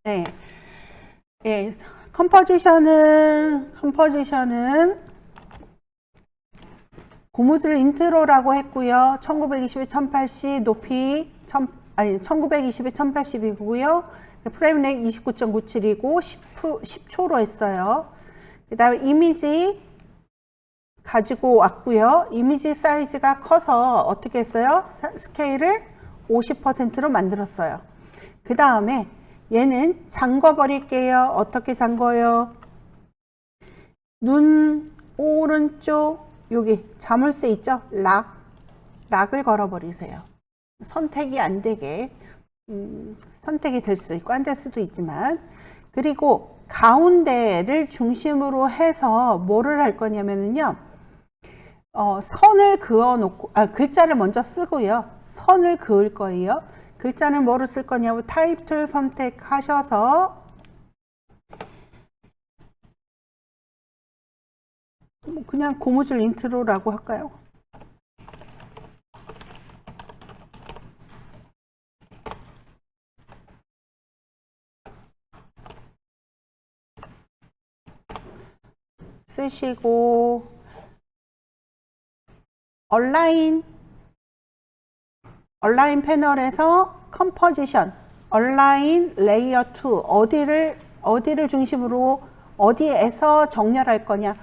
네. 예, 컴포지션은 고무줄 인트로라고 했고요. 1920에 1080 높이 1920에 1080이고요. 프레임 렉 29.97이고 10초로 했어요. 그 다음에 이미지 가지고 왔고요. 이미지 사이즈가 커서 어떻게 했어요? 스케일을 50%로 만들었어요. 그 다음에 얘는 잠궈 버릴게요. 어떻게 잠궈요? 눈 오른쪽 여기 자물쇠 있죠? 락을 걸어 버리세요. 선택이 안 되게 선택이 될 수도 있고 안 될 수도 있지만, 그리고 가운데를 중심으로 해서 뭐를 할 거냐면요, 선을 그어 놓고 글자를 먼저 쓰고요. 선을 그을 거예요. 글자는 뭐로 쓸 거냐고 타입 툴 선택하셔서 그냥 고무줄 인트로라고 할까요? 쓰시고 얼라인 패널에서 컴포지션, 얼라인 레이어 2 어디를 중심으로 어디에서 정렬할 거냐,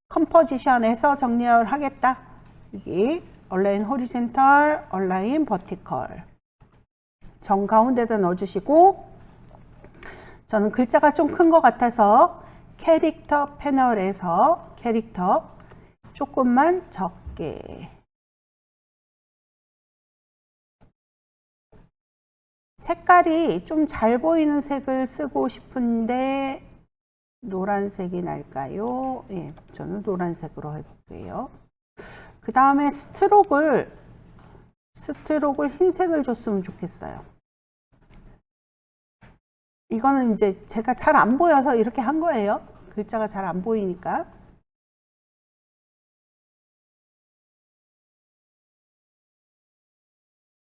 컴포지션에서 정렬하겠다. 여기 얼라인 호리젠털, 얼라인 버티컬 정 가운데다 넣어주시고, 저는 글자가 좀 큰 것 같아서 캐릭터 패널에서 캐릭터 조금만 적게, 색깔이 좀 잘 보이는 색을 쓰고 싶은데 노란색이 날까요? 예, 저는 노란색으로 해볼게요. 그 다음에 스트로크를 흰색을 줬으면 좋겠어요. 이거는 이제 제가 잘 안 보여서 이렇게 한 거예요. 글자가 잘 안 보이니까.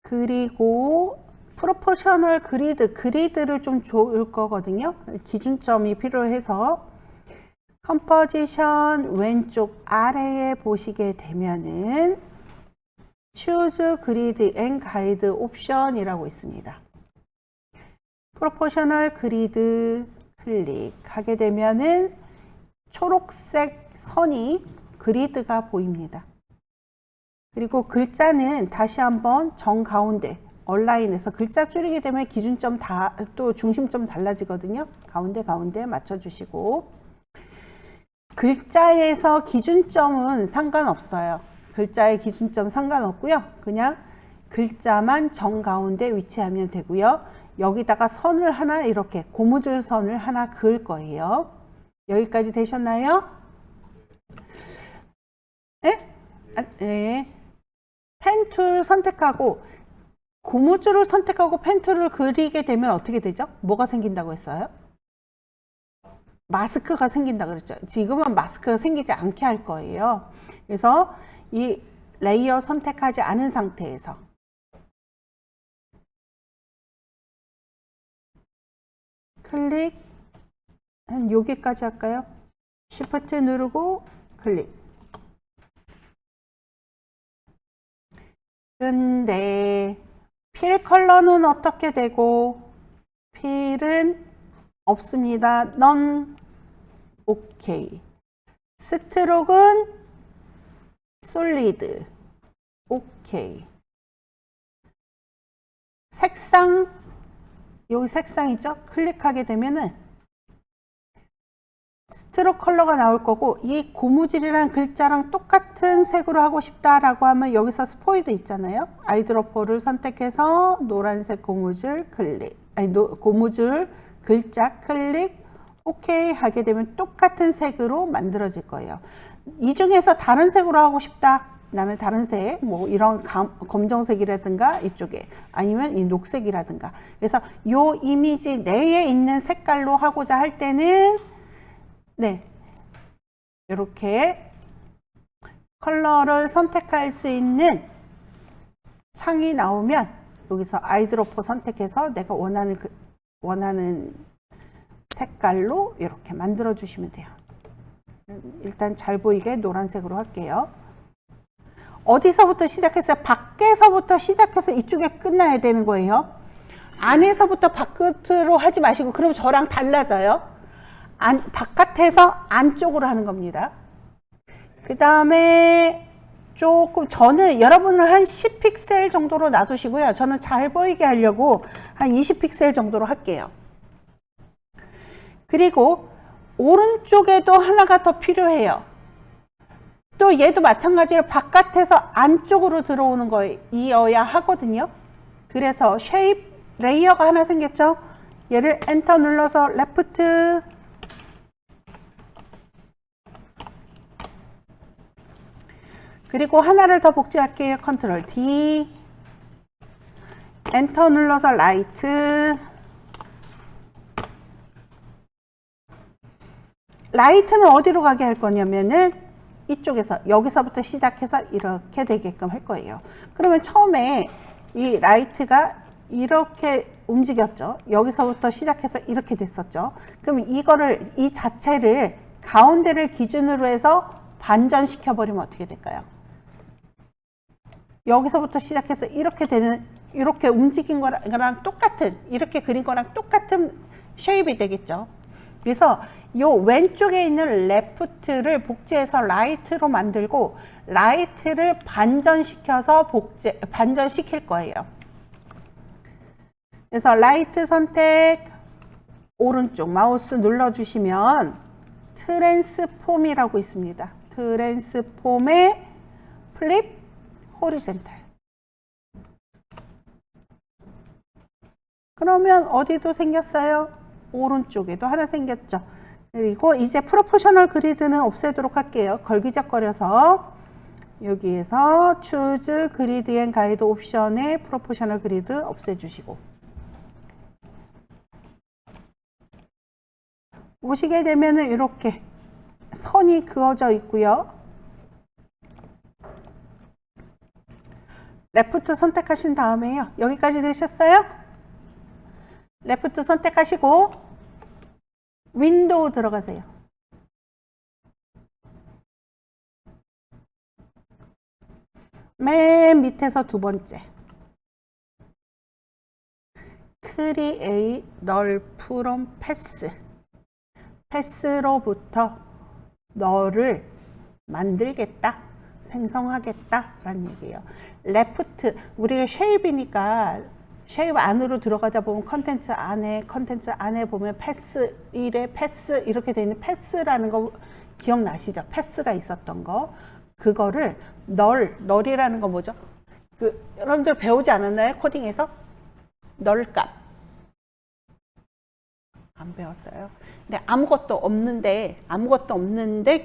그리고 프로포셔널 그리드를 좀 줄 거거든요. 기준점이 필요해서 컴포지션 왼쪽 아래에 보시게 되면은 Choose Grid and Guide 옵션이라고 있습니다. 프로포셔널 그리드 클릭하게 되면은 초록색 선이 그리드가 보입니다. 그리고 글자는 다시 한번 정 가운데 얼라인에서 글자 줄이게 되면 기준점 또 중심점 달라지거든요. 가운데 맞춰주시고, 글자에서 기준점은 상관없어요. 글자의 기준점 상관없고요. 그냥 글자만 정 가운데 위치하면 되고요. 여기다가 선을 하나, 이렇게 고무줄 선을 하나 그을 거예요. 여기까지 되셨나요? 네? 네. 펜 툴 선택하고 고무줄을 선택하고 펜 툴을 그리게 되면 어떻게 되죠? 뭐가 생긴다고 했어요? 마스크가 생긴다고 그랬죠. 지금은 마스크가 생기지 않게 할 거예요. 그래서 이 레이어 선택하지 않은 상태에서 클릭, 한 여기까지 할까요? Shift 누르고 클릭. 근데 필 컬러는 어떻게 되고, 필은 없습니다. 넌 오케이. 스트로크는 솔리드 오케이. 색상, 여기 색상 있죠? 클릭하게 되면은 스트로크 컬러가 나올 거고, 이 고무줄이라는 글자랑 똑같은 색으로 하고 싶다라고 하면 여기서 스포이드 있잖아요. 아이드로퍼를 선택해서 노란색 고무줄 클릭, 고무줄 글자 클릭, 오케이 하게 되면 똑같은 색으로 만들어질 거예요. 이 중에서 다른 색으로 하고 싶다, 나는 다른 색, 뭐 이런 검정색이라든가 이쪽에, 아니면 이 녹색이라든가, 그래서 요 이미지 내에 있는 색깔로 하고자 할 때는 네, 이렇게 컬러를 선택할 수 있는 창이 나오면 여기서 아이드로퍼 선택해서 내가 원하는 원하는 색깔로 이렇게 만들어 주시면 돼요. 일단 잘 보이게 노란색으로 할게요. 어디서부터 시작해서 밖에서부터 시작해서 이쪽에 끝나야 되는 거예요. 안에서부터 바깥으로 하지 마시고, 그럼 저랑 달라져요. 바깥에서 안쪽으로 하는 겁니다. 그 다음에 조금, 저는 여러분은 한 10픽셀 정도로 놔두시고요. 저는 잘 보이게 하려고 한 20픽셀 정도로 할게요. 그리고 오른쪽에도 하나가 더 필요해요. 또 얘도 마찬가지로 바깥에서 안쪽으로 들어오는 거이어야 하거든요. 그래서 쉐입 레이어가 하나 생겼죠. 얘를 엔터 눌러서 레프트, 그리고 하나를 더 복제할게요. 컨트롤 D, 엔터 눌러서 라이트. 라이트는 어디로 가게 할 거냐면은 이쪽에서, 여기서부터 시작해서 이렇게 되게끔 할 거예요. 그러면 처음에 이 라이트가 이렇게 움직였죠. 여기서부터 시작해서 이렇게 됐었죠. 그럼 이거를, 이 자체를 가운데를 기준으로 해서 반전시켜 버리면 어떻게 될까요? 여기서부터 시작해서 이렇게 되는, 이렇게 움직인 거랑 똑같은, 이렇게 그린 거랑 똑같은 쉐입이 되겠죠. 그래서 요 왼쪽에 있는 레프트를 복제해서 라이트로 만들고, 라이트를 반전시켜서 반전시킬 거예요. 그래서 라이트 선택, 오른쪽 마우스 눌러주시면 트랜스폼이라고 있습니다. 트랜스폼의 플립 호리젠탈. 그러면 어디도 생겼어요? 오른쪽에도 하나 생겼죠. 그리고 이제 프로포셔널 그리드는 없애도록 할게요. 걸기적거려서 여기에서 Choose Grid and Guide 옵션에 프로포셔널 그리드 없애주시고, 보시게 되면은 이렇게 선이 그어져 있고요. 레프트 선택하신 다음에요. 여기까지 되셨어요? 레프트 선택하시고 윈도우 들어가세요. 맨 밑에서 두 번째, Create Null from Path. 패스로부터 너를 만들겠다, 생성하겠다 라는 얘기예요. 레프트, 우리가 쉐입이니까 쉐입 안으로 들어가다 보면 컨텐츠 안에 보면 패스 1에 패스 이렇게 되어 있는 패스라는 거 기억나시죠? 패스가 있었던 거. 그거를 널이라는 거 뭐죠? 여러분들 배우지 않았나요? 코딩에서? 널 값. 안 배웠어요. 근데 아무것도 없는데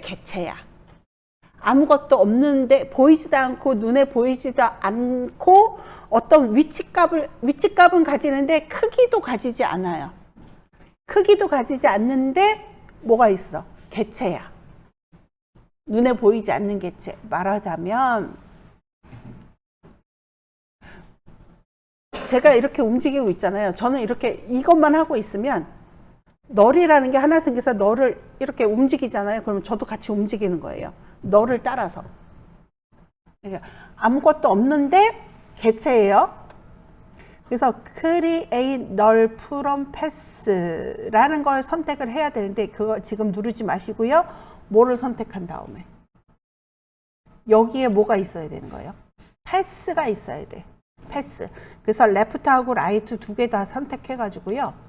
개체야. 아무것도 없는데 보이지도 않고 눈에 보이지도 않고 어떤 위치값은 가지는데 크기도 가지지 않아요. 크기도 가지지 않는데 뭐가 있어? 개체야. 눈에 보이지 않는 개체. 말하자면 제가 이렇게 움직이고 있잖아요. 저는 이렇게 이것만 하고 있으면 널이라는 게 하나 생겨서 널을 이렇게 움직이잖아요. 그러면 저도 같이 움직이는 거예요. 널을 따라서. 그러니까 아무것도 없는데 개체예요. 그래서 Create Null from Path라는 걸 선택을 해야 되는데 그거 지금 누르지 마시고요. 뭐를 선택한 다음에 여기에 뭐가 있어야 되는 거예요? Path가 있어야 돼. Path. 그래서 Left하고 Right 두 개 다 선택해 가지고요.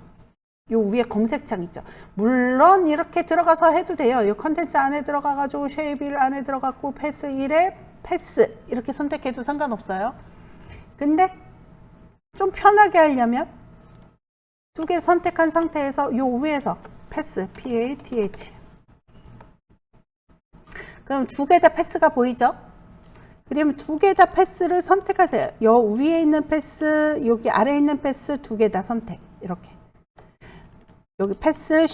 요 위에 검색창 있죠. 물론 이렇게 들어가서 해도 돼요. 이 컨텐츠 안에 들어가가지고 쉐입 1 안에 들어갔고 패스 1에 패스 이렇게 선택해도 상관없어요. 근데 좀 편하게 하려면 두 개 선택한 상태에서 요 위에서 패스 PATH. 그럼 두 개 다 패스가 보이죠? 그러면 두 개 다 패스를 선택하세요. 요 위에 있는 패스, 여기 아래에 있는 패스 두 개 다 선택. 이렇게. 여기 패스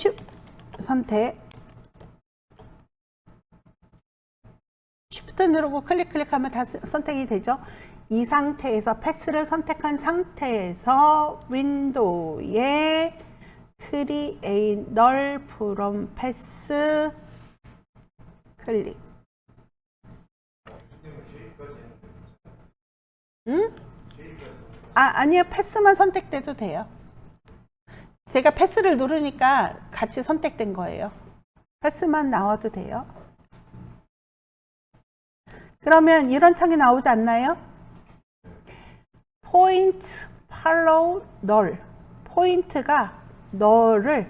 선택, 쉬프트 누르고 클릭하면 다 선택이 되죠. 이 상태에서 패스를 선택한 상태에서 윈도우에 create null from pass 클릭. 응? 아니요. 패스만 선택돼도 돼요. 제가 패스를 누르니까 같이 선택된 거예요. 패스만 나와도 돼요. 그러면 이런 창이 나오지 않나요? point follow null. 포인트가 너를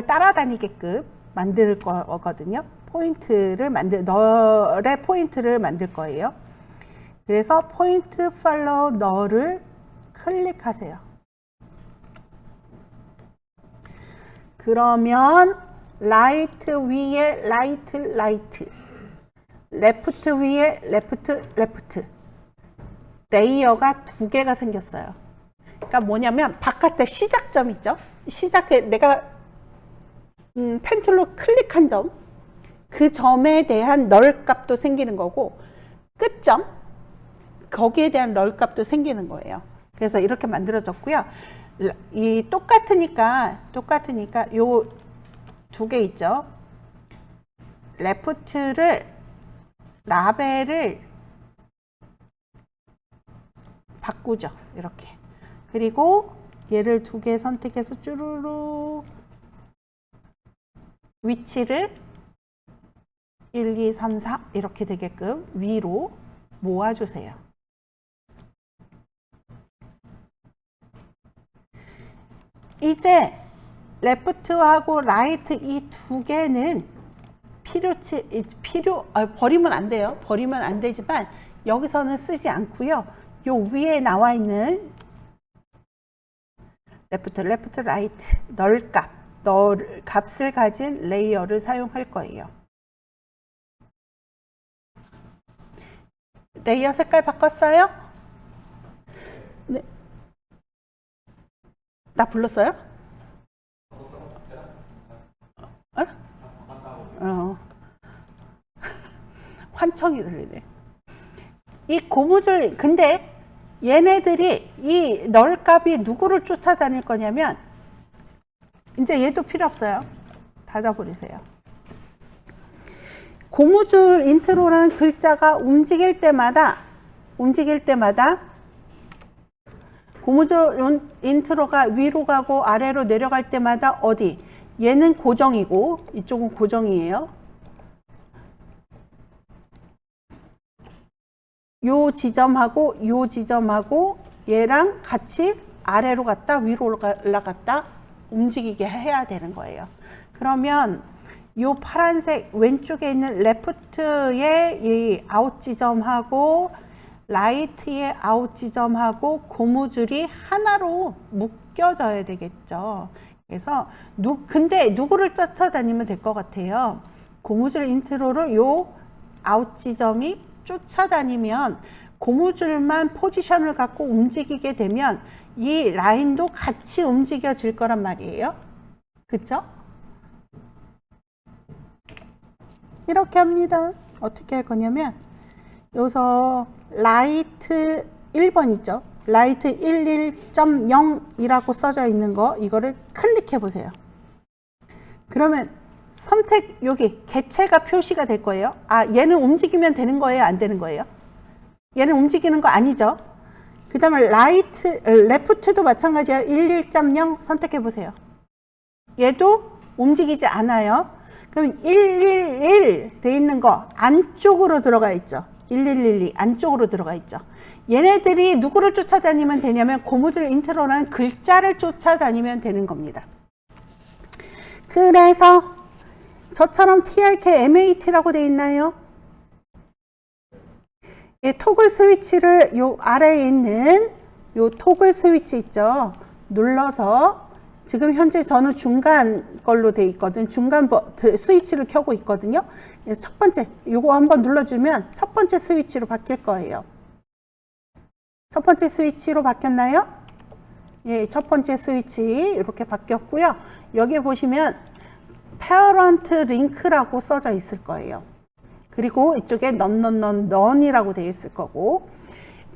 따라다니게끔 만들 거거든요. 너의 포인트를 만들 거예요. 그래서 point follow null을 클릭하세요. 그러면 right 위에 right, left 위에 left, 레이어가 두 개가 생겼어요. 그러니까 뭐냐면 바깥에 시작점 있죠? 시작에 내가 펜 툴로 클릭한 점, 그 점에 대한 널 값도 생기는 거고 끝점, 거기에 대한 널 값도 생기는 거예요. 그래서 이렇게 만들어졌고요. 이 똑같으니까 요 두 개 있죠. 레프트를 라벨을 바꾸죠. 이렇게. 그리고 얘를 두 개 선택해서 쭈루루 위치를 1, 2, 3, 4 이렇게 되게끔 위로 모아주세요. 이제 레프트하고 라이트 이 두 개는 버리면 안 돼요. 버리면 안 되지만 여기서는 쓰지 않고요. 요 위에 나와 있는 레프트, 라이트, 널 값을 가진 레이어를 사용할 거예요. 레이어 색깔 바꿨어요? 네. 나 불렀어요? 환청이 들리네. 이 고무줄, 근데 얘네들이 이 널 값이 누구를 쫓아다닐 거냐면 이제 얘도 필요 없어요. 닫아버리세요. 고무줄 인트로라는 글자가 움직일 때마다 고무줄 인트로가 위로 가고 아래로 내려갈 때마다 어디? 얘는 고정이고 이쪽은 고정이에요. 요 지점하고 요 지점하고 얘랑 같이 아래로 갔다 위로 올라갔다 움직이게 해야 되는 거예요. 그러면 요 파란색 왼쪽에 있는 레프트의 이 아웃 지점하고 라이트의 아웃 지점하고 고무줄이 하나로 묶여져야 되겠죠. 그래서 근데 누구를 쫓아다니면 될 것 같아요. 고무줄 인트로를 요 아웃 지점이 쫓아다니면 고무줄만 포지션을 갖고 움직이게 되면 이 라인도 같이 움직여질 거란 말이에요. 그쵸? 이렇게 합니다. 어떻게 할 거냐면 여기서 라이트 1번 있죠? 라이트 11.0이라고 써져 있는 거 이거를 클릭해 보세요. 그러면 선택 여기 개체가 표시가 될 거예요. 얘는 움직이면 되는 거예요? 안 되는 거예요? 얘는 움직이는 거 아니죠? 그 다음에 레프트도 마찬가지예요. 11.0 선택해 보세요. 얘도 움직이지 않아요. 그럼 111 돼 있는 거 안쪽으로 들어가 있죠. 1112 안쪽으로 들어가 있죠. 얘네들이 누구를 쫓아다니면 되냐면 고무줄 인트로라는 글자를 쫓아다니면 되는 겁니다. 그래서 저처럼 TRK-MAT라고 되어 있나요? 예, 토글 스위치를 요 아래에 있는 요 토글 스위치 있죠. 눌러서 지금 현재 저는 중간 걸로 되어 있거든. 중간 스위치를 켜고 있거든요. 그래서 첫 번째 요거 한번 눌러주면 첫 번째 스위치로 바뀔 거예요. 첫 번째 스위치로 바뀌었나요? 예, 첫 번째 스위치 이렇게 바뀌었고요. 여기 보시면 parent link라고 써져 있을 거예요. 그리고 이쪽에 non이라고 되어 있을 거고,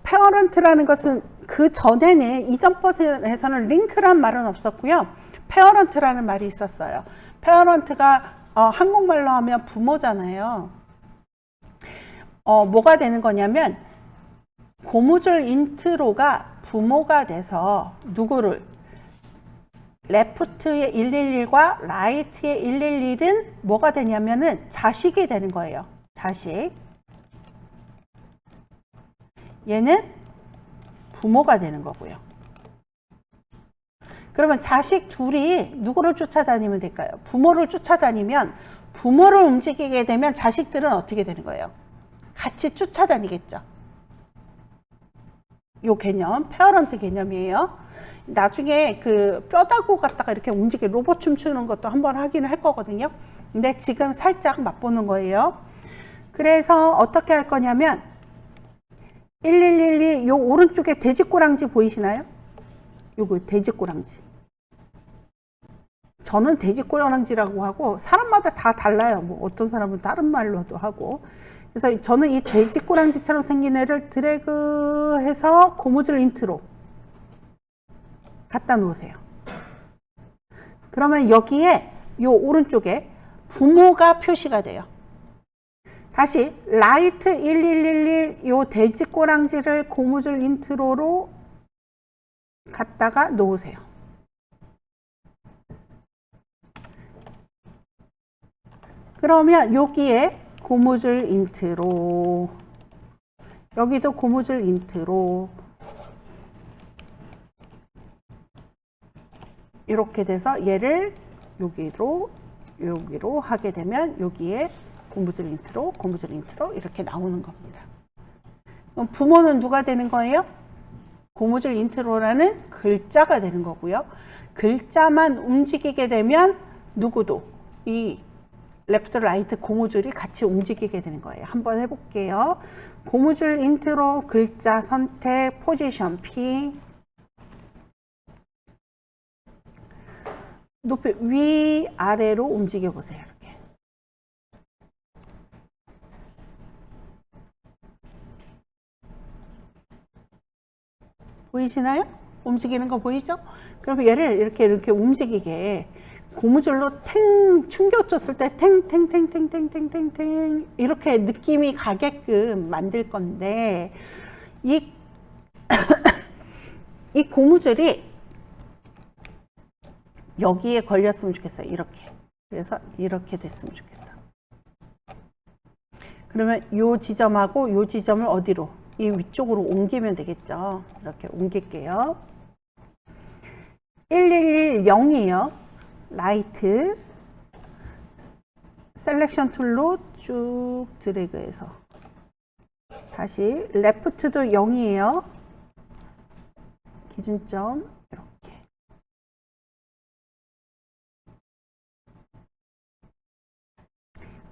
parent라는 것은 그 전에는 이전 버전에서는 링크란 말은 없었고요. parent라는 말이 있었어요. parent가 한국말로 하면 부모잖아요. 뭐가 되는 거냐면 고무줄 인트로가 부모가 돼서 누구를 레프트의 111과 라이트의 111은 뭐가 되냐면은 자식이 되는 거예요. 자식. 얘는 부모가 되는 거고요. 그러면 자식 둘이 누구를 쫓아다니면 될까요? 부모를 쫓아다니면 부모를 움직이게 되면 자식들은 어떻게 되는 거예요? 같이 쫓아다니겠죠. 요 개념, 페어런트 개념이에요. 나중에 그 뼈다구 갖다가 이렇게 움직여 로봇 춤추는 것도 한번 하기는 할 거거든요. 근데 지금 살짝 맛보는 거예요. 그래서 어떻게 할 거냐면 1112 요 오른쪽에 돼지꼬랑지 보이시나요? 요거 돼지꼬랑지. 저는 돼지꼬랑지라고 하고 사람마다 다 달라요. 뭐 어떤 사람은 다른 말로도 하고. 그래서 저는 이 돼지꼬랑지처럼 생긴 애를 드래그해서 고무줄 인트로 갖다 놓으세요. 그러면 여기에 요 오른쪽에 부모가 표시가 돼요. 다시 라이트 1111 요 돼지꼬랑지를 고무줄 인트로로 갖다가 놓으세요. 그러면 여기에 고무줄 인트로, 여기도 고무줄 인트로, 이렇게 돼서 얘를 여기로 하게 되면 여기에 고무줄 인트로 이렇게 나오는 겁니다. 그럼 부모는 누가 되는 거예요? 고무줄 인트로라는 글자가 되는 거고요. 글자만 움직이게 되면 누구도 이 레프트 라이트 고무줄이 같이 움직이게 되는 거예요. 한번 해볼게요. 고무줄 인트로 글자 선택 포지션 P 높이 위 아래로 움직여 보세요. 이렇게 보이시나요? 움직이는 거 보이죠? 그럼 얘를 이렇게 움직이게 고무줄로 탱 충격줬을 때 탱탱탱탱탱탱탱탱 이렇게 느낌이 가게끔 만들 건데 이 고무줄이 여기에 걸렸으면 좋겠어요. 이렇게. 그래서 이렇게 됐으면 좋겠어요. 그러면 요 지점하고 요 지점을 어디로? 이 위쪽으로 옮기면 되겠죠. 이렇게 옮길게요. 1110이에요. 라이트 셀렉션 툴로 쭉 드래그해서 다시 레프트도 0이에요. 기준점 이렇게.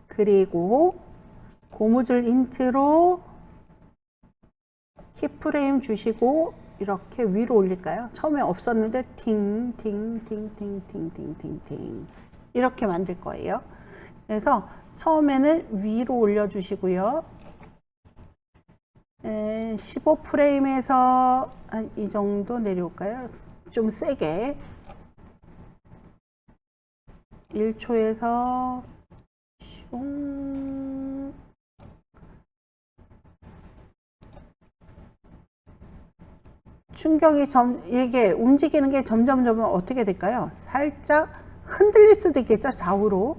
그리고 고무줄 인트로 키프레임 주시고 이렇게 위로 올릴까요? 처음에 없었는데 팅팅팅팅팅팅팅팅 이렇게 만들 거예요. 그래서 처음에는 위로 올려주시고요. 15프레임에서 한 이 정도 내려올까요? 좀 세게 1초에서 슝 충격이 이게 움직이는 게 점점 어떻게 될까요? 살짝 흔들릴 수도 있겠죠? 좌우로.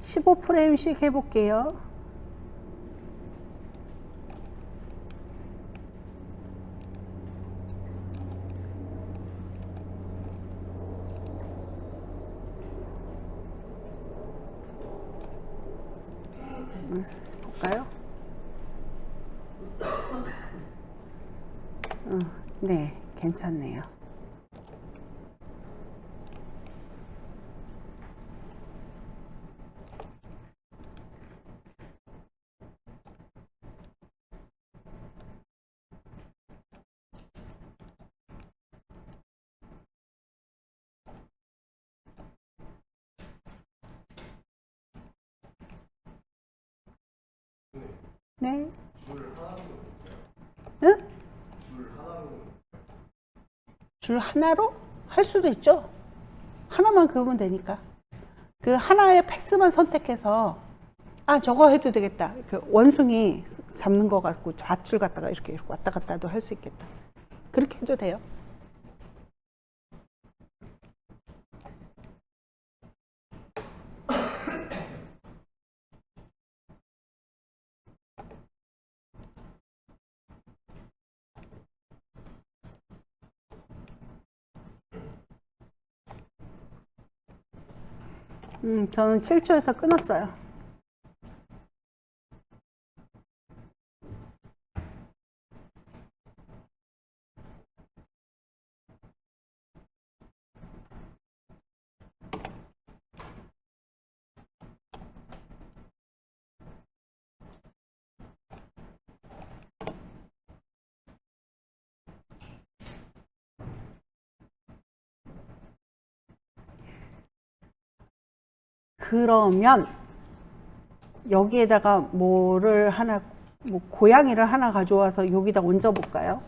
(15프레임씩) 해볼게요. 볼까요? 네, 괜찮네요. 네. 응? 줄 하나로 할 수도 있죠. 하나만 그으면 되니까. 그 하나의 패스만 선택해서 아 저거 해도 되겠다. 그 원숭이 잡는 거 갖고 좌줄 갖다가 이렇게 왔다 갔다도 할 수 있겠다. 그렇게 해도 돼요. 저는 7초에서 끊었어요. 그러면 여기에다가 뭐를 하나, 뭐 고양이를 하나 가져와서 여기다 얹어 볼까요?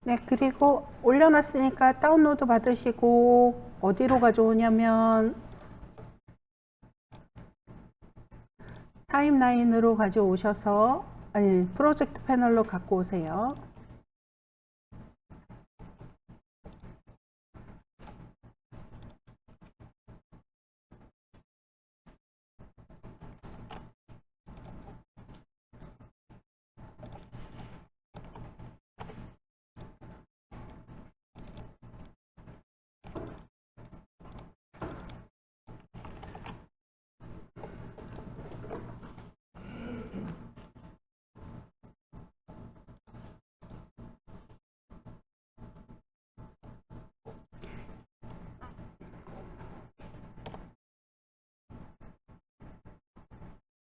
네, 그리고 올려놨으니까 다운로드 받으시고 어디로 가져오냐면 타임라인으로 가져오셔서 아니 프로젝트 패널로 갖고 오세요.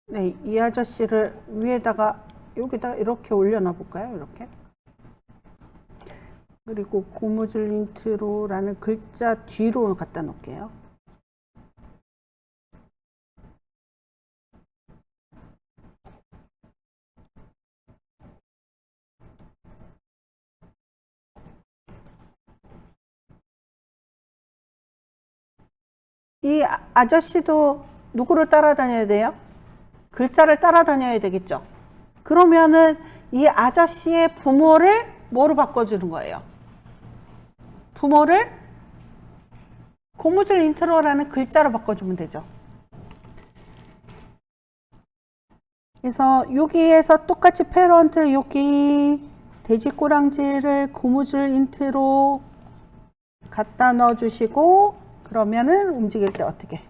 네, 이 아저씨를 위에다가 여기다가 이렇게 올려놔 볼까요? 이렇게. 그리고 고무줄 인트로라는 글자 뒤로 갖다 놓을게요. 이 아저씨도 누구를 따라다녀야 돼요? 글자를 따라다녀야 되겠죠. 그러면은 이 아저씨의 부모를 뭐로 바꿔주는 거예요? 부모를 고무줄 인트로라는 글자로 바꿔주면 되죠. 그래서 여기에서 똑같이 패런트 여기 돼지 꼬랑지를 고무줄 인트로 갖다 넣어주시고 그러면은 움직일 때 어떻게?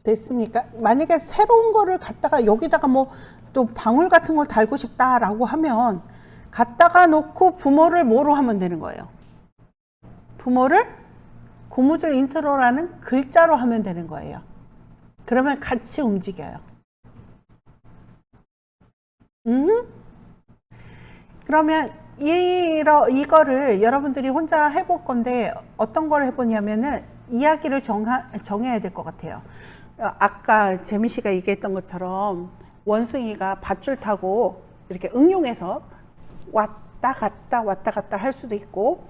됐습니까? 만약에 새로운 거를 갖다가 여기다가 뭐 또 방울 같은 걸 달고 싶다라고 하면 갖다가 놓고 부모를 뭐로 하면 되는 거예요? 부모를 고무줄 인트로라는 글자로 하면 되는 거예요. 그러면 같이 움직여요. 그러면 이거를 여러분들이 혼자 해볼 건데 어떤 걸 해보냐면은 이야기를 정해야 될 것 같아요. 아까 재민 씨가 얘기했던 것처럼 원숭이가 밧줄 타고 이렇게 응용해서 왔다 갔다 할 수도 있고,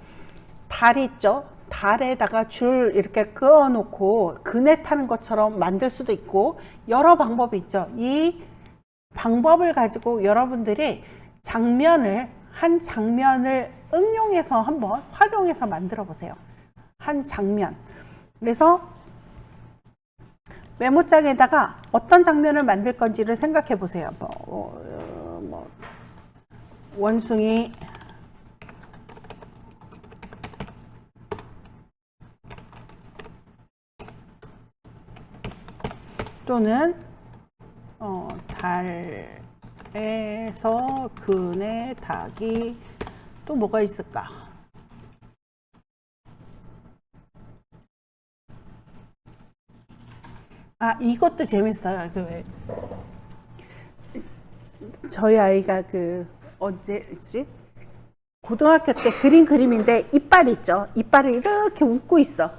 달 있죠? 달에다가 줄 이렇게 그어 놓고 그네 타는 것처럼 만들 수도 있고 여러 방법이 있죠. 이 방법을 가지고 여러분들이 한 장면을 응용해서 한번 활용해서 만들어 보세요. 한 장면. 그래서 메모장에다가 어떤 장면을 만들 건지를 생각해 보세요. 원숭이 또는 달 에서 그네 닭이 또 뭐가 있을까? 아, 이것도 재밌어요. 저희 아이가 언제지? 고등학교 때 그린 그림인데 이빨 있죠? 이빨이 이렇게 웃고 있어.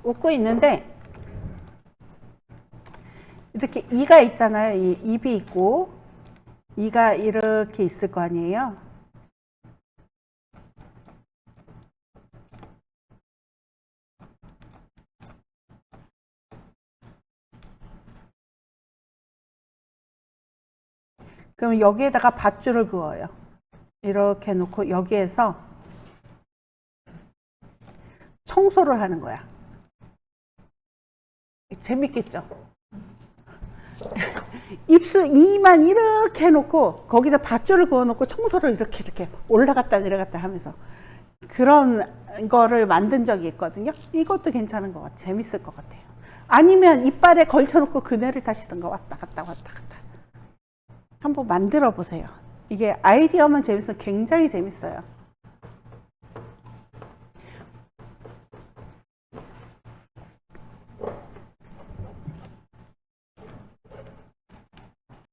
웃고 있는데 이렇게 이가 있잖아요. 이 입이 있고 이가 이렇게 있을 거 아니에요. 그럼 여기에다가 밧줄을 그어요. 이렇게 놓고 여기에서 청소를 하는 거야. 재밌겠죠? 입술 이만 이렇게 해놓고 거기다 밧줄을 그어놓고 청소를 이렇게 올라갔다 내려갔다 하면서 그런 거를 만든 적이 있거든요. 이것도 괜찮은 것 같아요. 재밌을 것 같아요. 아니면 이빨에 걸쳐놓고 그네를 타시던가 왔다 갔다 왔다 갔다 한번 만들어 보세요. 이게 아이디어만 재밌으면 굉장히 재밌어요.